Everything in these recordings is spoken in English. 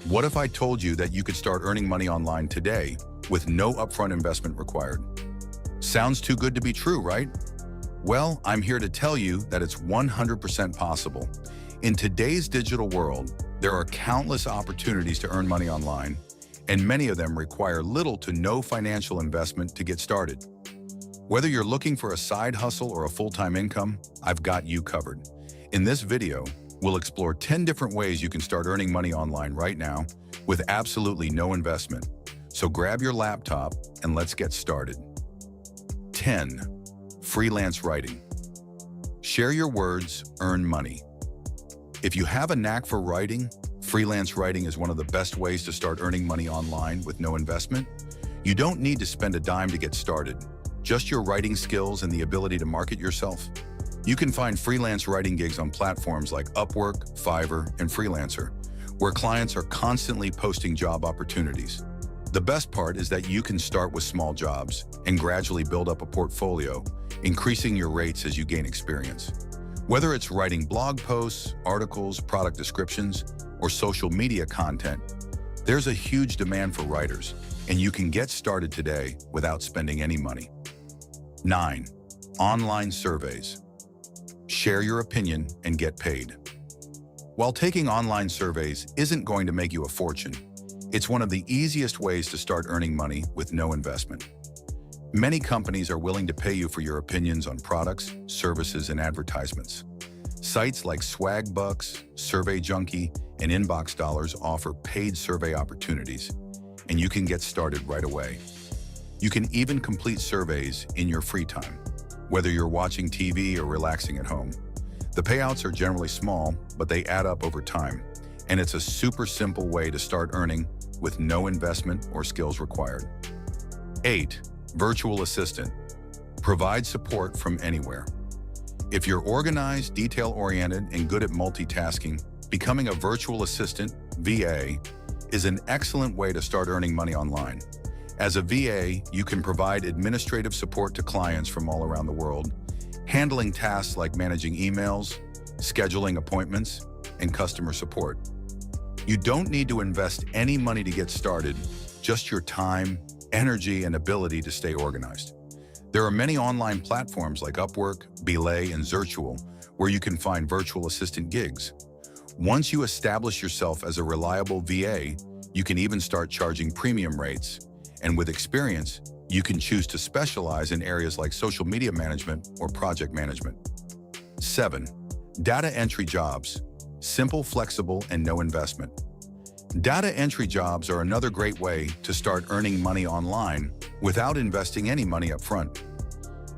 What if I told you that you could start earning money online today with no upfront investment required? Sounds too good to be true, right? Well, I'm here to tell you that it's 100% possible. In today's digital world, there are countless opportunities to earn money online, and many of them require little to no financial investment to get started. Whether you're looking for a side hustle or a full-time income, I've got you covered. In this video, we'll explore 10 different ways you can start earning money online right now with absolutely no investment. So grab your laptop and let's get started. 10. Freelance writing. Share your words, earn money. If you have a knack for writing, freelance writing is one of the best ways to start earning money online with no investment. You don't need to spend a dime to get started, just your writing skills and the ability to market yourself. You can find freelance writing gigs on platforms like Upwork, Fiverr, and Freelancer, where clients are constantly posting job opportunities. The best part is that you can start with small jobs and gradually build up a portfolio, increasing your rates as you gain experience. Whether it's writing blog posts, articles, product descriptions, or social media content, there's a huge demand for writers, and you can get started today without spending any money. 9. Online surveys. Share your opinion and get paid. While taking online surveys isn't going to make you a fortune, it's one of the easiest ways to start earning money with no investment. Many companies are willing to pay you for your opinions on products, services, and advertisements. Sites like Swagbucks, Survey Junkie, and Inbox Dollars offer paid survey opportunities, and you can get started right away. You can even complete surveys in your free time, whether you're watching TV or relaxing at home. The payouts are generally small, but they add up over time, and it's a super simple way to start earning with no investment or skills required. 8. Virtual assistant. Provide support from anywhere. If you're organized, detail-oriented, and good at multitasking, becoming a virtual assistant, VA, is an excellent way to start earning money online. As a VA, you can provide administrative support to clients from all around the world, handling tasks like managing emails, scheduling appointments, and customer support. You don't need to invest any money to get started, just your time, energy, and ability to stay organized. There are many online platforms like Upwork, Belay, and Zirtual where you can find virtual assistant gigs. Once you establish yourself as a reliable VA, you can even start charging premium rates. And with experience, you can choose to specialize in areas like social media management or project management. 7. Data entry jobs. Simple, flexible, and no investment. Data entry jobs are another great way to start earning money online without investing any money up front.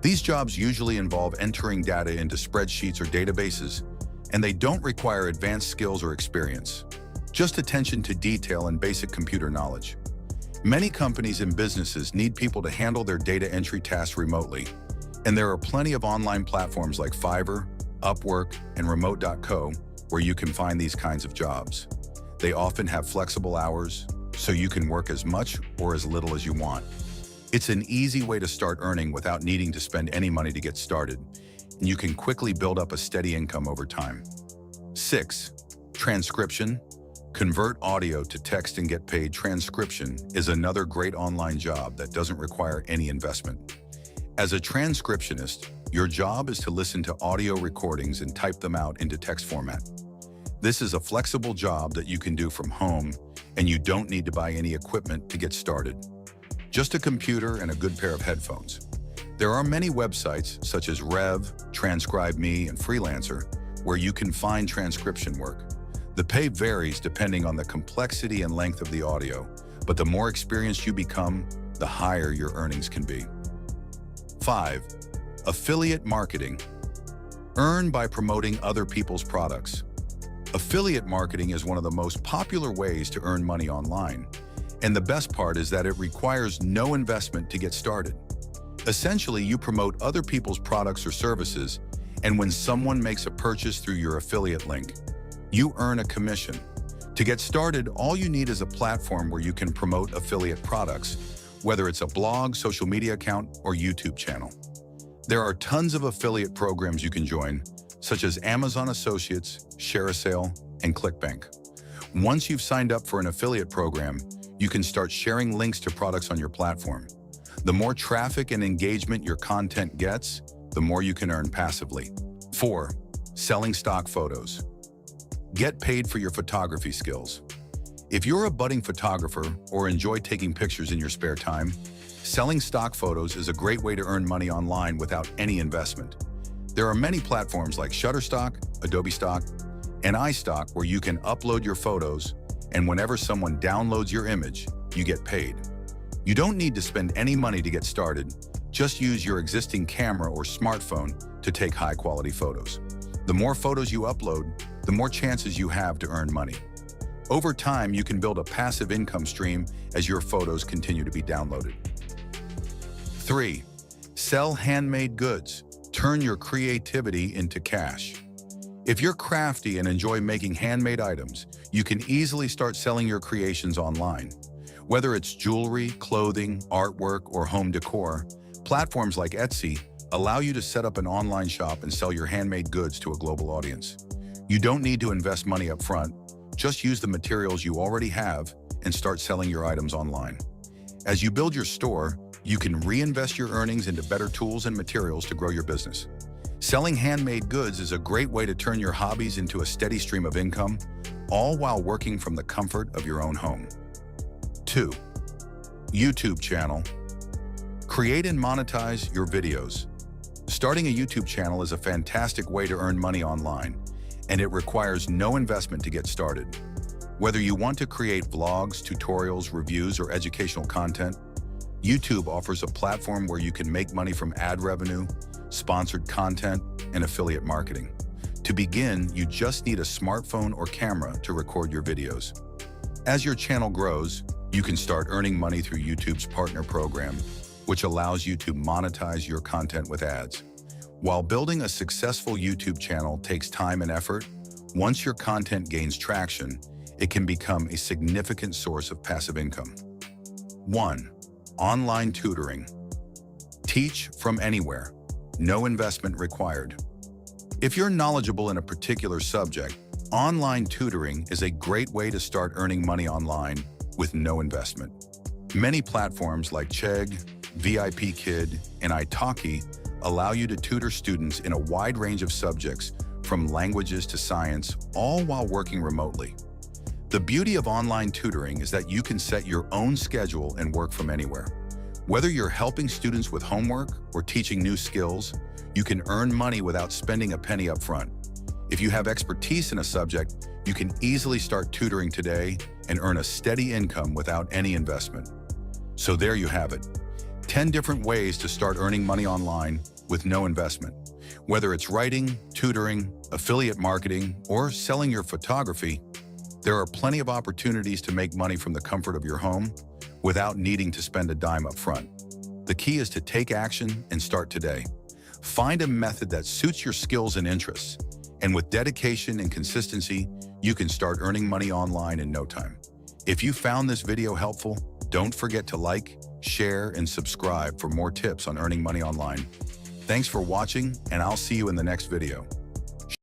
These jobs usually involve entering data into spreadsheets or databases, and they don't require advanced skills or experience, just attention to detail and basic computer knowledge. Many companies and businesses need people to handle their data entry tasks remotely, and there are plenty of online platforms like Fiverr, Upwork, and Remote.co where you can find these kinds of jobs. They often have flexible hours, so you can work as much or as little as you want. It's an easy way to start earning without needing to spend any money to get started, and you can quickly build up a steady income over time. 6. Transcription. Convert audio to text and get paid. Transcription is another great online job that doesn't require any investment. As a transcriptionist, your job is to listen to audio recordings and type them out into text format. This is a flexible job that you can do from home, and you don't need to buy any equipment to get started. Just a computer and a good pair of headphones. There are many websites such as Rev, TranscribeMe, and Freelancer where you can find transcription work. The pay varies depending on the complexity and length of the audio, but the more experienced you become, the higher your earnings can be. 5. Affiliate marketing. Earn by promoting other people's products. Affiliate marketing is one of the most popular ways to earn money online, and the best part is that it requires no investment to get started. Essentially, you promote other people's products or services, and when someone makes a purchase through your affiliate link, you earn a commission. To get started, all you need is a platform where you can promote affiliate products, whether it's a blog, social media account, or YouTube channel. There are tons of affiliate programs you can join, such as Amazon Associates, ShareASale, and ClickBank. Once you've signed up for an affiliate program, you can start sharing links to products on your platform. The more traffic and engagement your content gets, the more you can earn passively. 4. Selling stock photos. Get paid for your photography skills. If you're a budding photographer or enjoy taking pictures in your spare time, selling stock photos is a great way to earn money online without any investment. There are many platforms like Shutterstock, Adobe Stock, and iStock where you can upload your photos, and whenever someone downloads your image, you get paid. You don't need to spend any money to get started. Just use your existing camera or smartphone to take high-quality photos. The more photos you upload, the more chances you have to earn money. Over time, you can build a passive income stream as your photos continue to be downloaded. 3. Sell handmade goods. Turn your creativity into cash. If you're crafty and enjoy making handmade items, you can easily start selling your creations online. Whether it's jewelry, clothing, artwork, or home decor, platforms like Etsy allow you to set up an online shop and sell your handmade goods to a global audience. You don't need to invest money up front. Just use the materials you already have and start selling your items online. As you build your store, you can reinvest your earnings into better tools and materials to grow your business. Selling handmade goods is a great way to turn your hobbies into a steady stream of income, all while working from the comfort of your own home. 2. YouTube channel. Create and monetize your videos. Starting a YouTube channel is a fantastic way to earn money online, and it requires no investment to get started. Whether you want to create vlogs, tutorials, reviews, or educational content, YouTube offers a platform where you can make money from ad revenue, sponsored content, and affiliate marketing. To begin, you just need a smartphone or camera to record your videos. As your channel grows, you can start earning money through YouTube's partner program, which allows you to monetize your content with ads. While building a successful YouTube channel takes time and effort, once your content gains traction, it can become a significant source of passive income. 1. Online tutoring. Teach from anywhere. No investment required. If you're knowledgeable in a particular subject, online tutoring is a great way to start earning money online with no investment. Many platforms like Chegg, VIPKid, and Italki allow you to tutor students in a wide range of subjects, from languages to science, all while working remotely. The beauty of online tutoring is that you can set your own schedule and work from anywhere. Whether you're helping students with homework or teaching new skills, you can earn money without spending a penny up front. If you have expertise in a subject, you can easily start tutoring today and earn a steady income without any investment. So there you have it. 10 different ways to start earning money online with no investment. Whether it's writing, tutoring, affiliate marketing, or selling your photography, there are plenty of opportunities to make money from the comfort of your home without needing to spend a dime up front. The key is to take action and start today. Find a method that suits your skills and interests, and with dedication and consistency, you can start earning money online in no time. If you found this video helpful, don't forget to like, share, and subscribe for more tips on earning money online. Thanks for watching, and I'll see you in the next video.